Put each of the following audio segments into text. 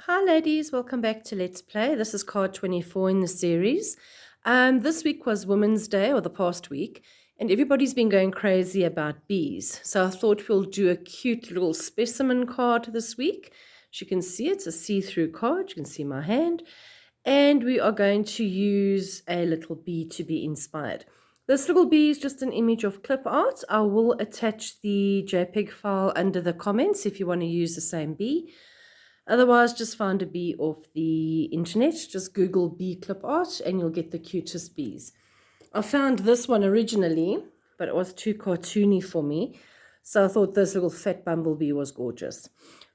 Hi ladies, welcome back to Let's Play. This is card 24 in the series. This week was Women's Day, or the past week, and everybody's been going crazy about bees. So I thought we'll do a cute little specimen card this week. As you can see, it's a see-through card. You can see my hand. And we are going to use a little bee to be inspired. This little bee is just an image of clip art. I will attach the JPEG file under the comments if you want to use the same bee. Otherwise, just find a bee off the internet. Just Google bee clip art and you'll get the cutest bees. I found this one originally, but it was too cartoony for me. So I thought this little fat bumblebee was gorgeous.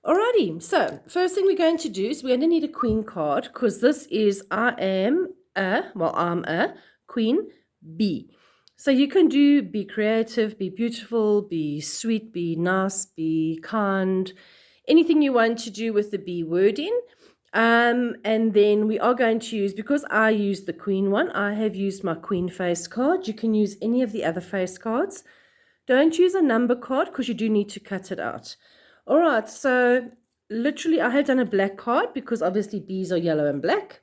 Alrighty, so first thing we're going to do is we're going to need a queen card because this is I'm a queen bee. So you can do be creative, be beautiful, be sweet, be nice, be kind, anything you want to do with the bee wording. And then we are going to use, because I used the queen one, I have used my queen face card. You can use any of the other face cards. Don't use a number card because you do need to cut it out. All right, so literally I have done a black card because obviously bees are yellow and black.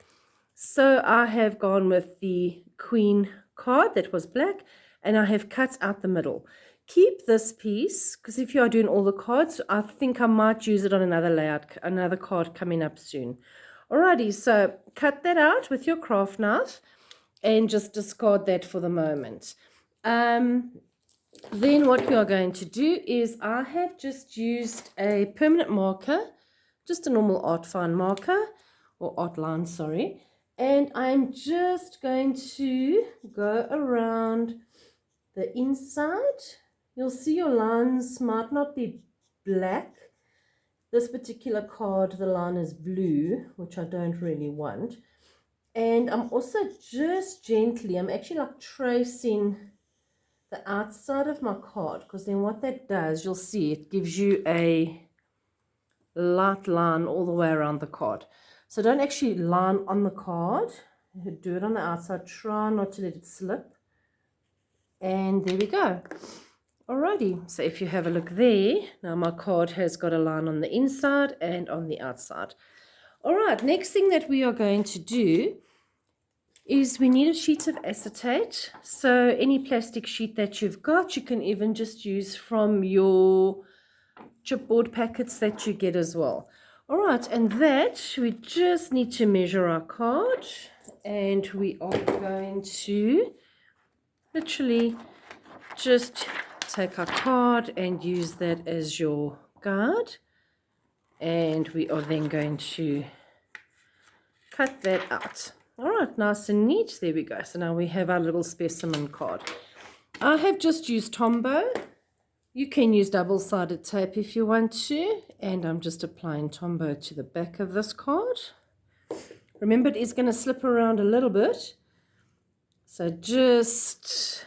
So I have gone with the queen card that was black, and I have cut out the middle. Keep this piece because if you are doing all the cards, I think I might use it on another layout, another card coming up soon. Alrighty, so cut that out with your craft knife and just discard that for the moment. Then what we are going to do is I have just used a permanent marker, just a normal art fine marker, or art line, sorry. And I'm just going to go around the inside. You'll see your lines might not be black. This particular card, the line is blue, which I don't really want. And I'm also just gently, I'm actually like tracing the outside of my card, because then what that does, you'll see it gives you a light line all the way around the card. So don't actually line on the card, do it on the outside, try not to let it slip. And there we go. Alrighty, so if you have a look there, now my card has got a line on the inside and on the outside. Alright, next thing that we are going to do is we need a sheet of acetate. So any plastic sheet that you've got, you can even just use from your chipboard packets that you get as well. Alright, and that we just need to measure our card, and we are going to literally just take our card and use that as your guide, and we are then going to cut that out. All right, nice and neat. There we go. So now we have our little specimen card. I have just used Tombow. You can use double-sided tape if you want to, and I'm just applying Tombow to the back of this card. Remember, it is going to slip around a little bit, so just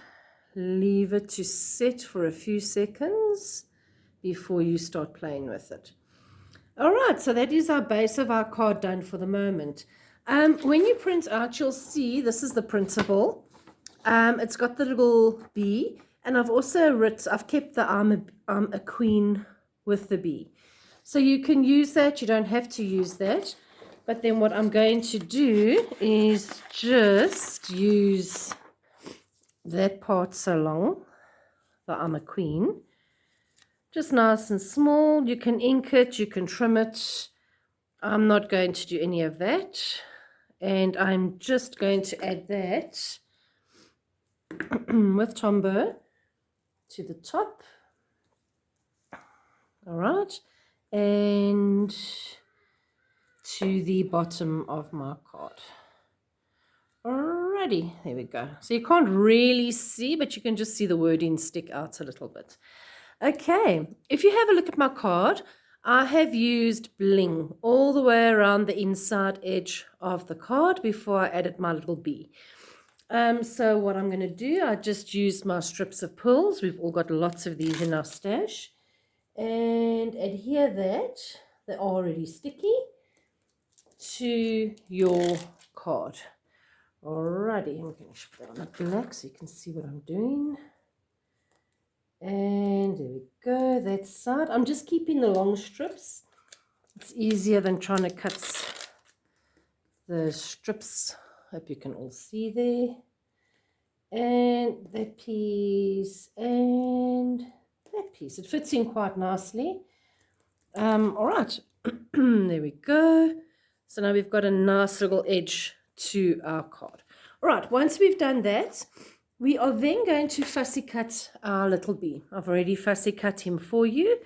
leave it to set for a few seconds before you start playing with it. All right, so that is our base of our card done for the moment. When you print out, you'll see this is the printable. It's got the little bee, and I've kept the I'm a queen with the bee. So you can use that, you don't have to use that. But then what I'm going to do is just use that part so long, the I'm a queen, just nice and small. You can ink it, you can trim it. I'm not going to do any of that, and I'm just going to add that with Tombow to the top. All right, and to the bottom of my card. Alrighty, there we go. So you can't really see, but you can just see the wording stick out a little bit. Okay, if you have a look at my card, I have used bling all the way around the inside edge of the card before I added my little bee. So what I'm going to do, I just used my strips of pearls. We've all got lots of these in our stash. And adhere that, they're already sticky, to your card. Alrighty, I'm going to put it on the black so you can see what I'm doing. And there we go, that side. I'm just keeping the long strips It's easier than trying to cut the strips. Hope you can all see there. And that piece and that piece. It fits in quite nicely. All right, there we go. So now we've got a nice little edge to our card. All right, once we've done that, we are then going to fussy cut our little bee. I've already fussy cut him for you.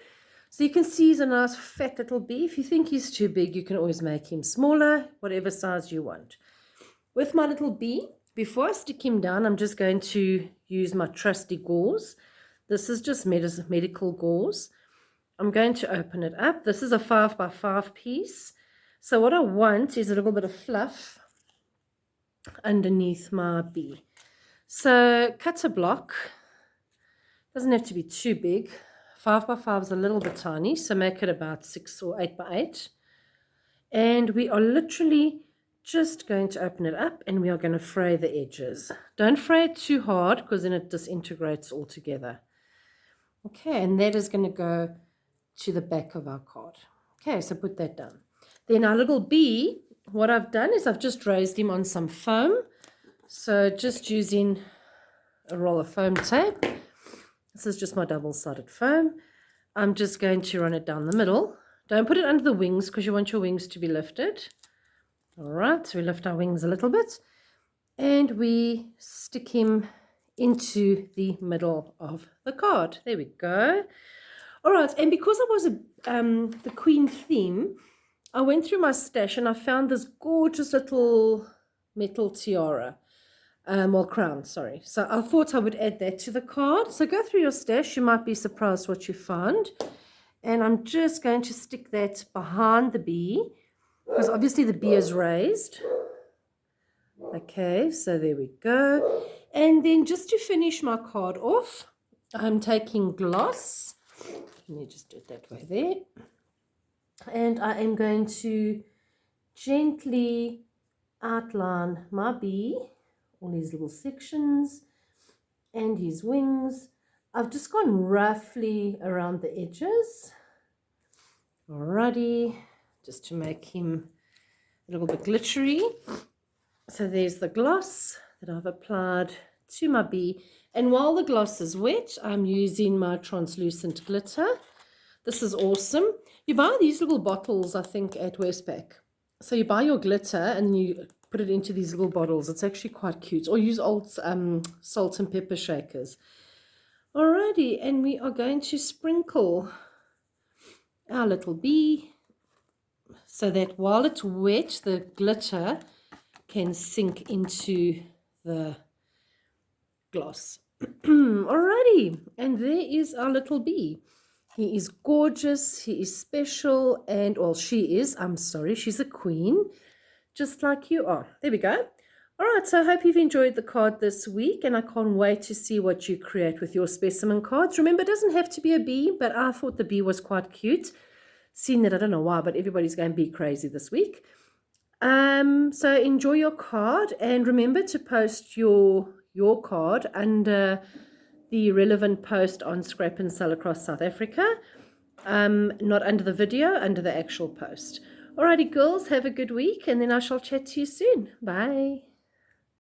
So you can see he's a nice fat little bee. If you think he's too big, you can always make him smaller, whatever size you want. With my little bee, before I stick him down, I'm just going to use my trusty gauze. This is just medical gauze. I'm going to open it up. This is a 5x5 piece. So what I want is a little bit of fluff underneath my bee. So cut a block. Doesn't have to be too big. 5x5 is a little bit tiny, so make it about 6 or 8x8. And we are literally just going to open it up and we are going to fray the edges. Don't fray it too hard because then it disintegrates all together. Okay, and that is going to go to the back of our card. Okay, so put that down. Then our little bee, what I've done is I've just raised him on some foam. So just using a roll of foam tape. This is just my double-sided foam. I'm just going to run it down the middle. Don't put it under the wings because you want your wings to be lifted. All right, so we lift our wings a little bit and we stick him into the middle of the card. There we go. All right, and because I was the Queen theme, I went through my stash and I found this gorgeous little metal tiara. Crown, sorry. So I thought I would add that to the card. So go through your stash. You might be surprised what you find. And I'm just going to stick that behind the bee because obviously the bee is raised. Okay, so there we go. And then just to finish my card off, I'm taking gloss. Let me just do it that way there. And I am going to gently outline my bee, all these little sections and his wings. I've just gone roughly around the edges. Alrighty, just to make him a little bit glittery. So there's the gloss that I've applied to my bee. And while the gloss is wet, I'm using my translucent glitter. This is awesome. You buy these little bottles, I think, at Westpac. So you buy your glitter and you put it into these little bottles. It's actually quite cute. Or use old salt and pepper shakers. Alrighty, and we are going to sprinkle our little bee so that while it's wet, the glitter can sink into the gloss. Alrighty, and there is our little bee. He is gorgeous, he is special, and, well, she is, I'm sorry, she's a queen, just like you are. There we go. All right, so I hope you've enjoyed the card this week, and I can't wait to see what you create with your specimen cards. Remember, it doesn't have to be a bee, but I thought the bee was quite cute. Seeing that, I don't know why, but everybody's going bee crazy this week. So enjoy your card, and remember to post your card under the relevant post on Scrap and Sell across South Africa. Not under the video, under the actual post. Alrighty, girls, have a good week, and then I shall chat to you soon. Bye.